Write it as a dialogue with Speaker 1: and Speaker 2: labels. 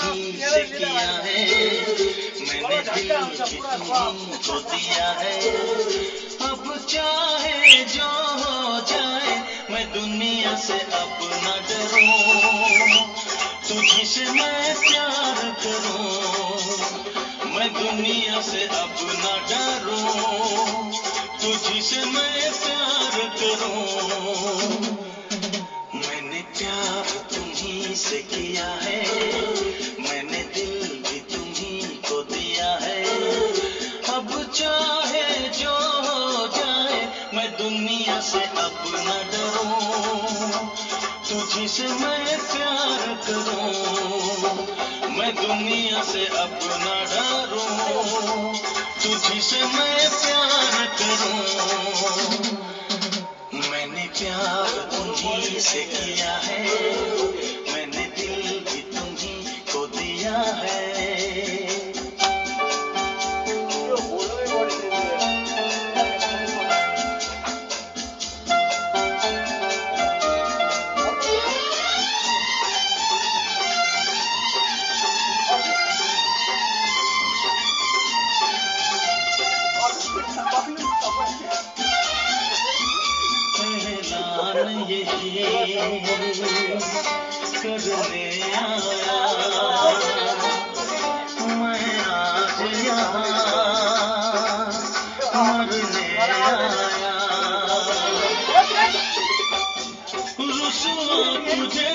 Speaker 1: ही से किया है, मैंने दिल भी तुमको दिया है। अब चाहे जो हो जाए, मैं दुनिया से अब न डरूं, तुझी से मैं प्यार करूं। मैं दुनिया से अब न डरूं, तुझी से मैं प्यार करूं। मैंने प्यार तुम्ही से किया है, मैंने दिल भी तुम्ही को दिया है। अब चाहे जो हो जाए, मैं दुनिया से अब न डरूं, तुझी से मैं प्यार करूं। मैं दुनिया से अब न डरूं, तुझी से मैं प्यार करूं। मैंने प्यार तुम्ही से किया है, मैंने दिल भी तुम्ही को दिया है। ऐलान यही करने आया, मैं आज यहाँ मरने आया। रुसवा तुझे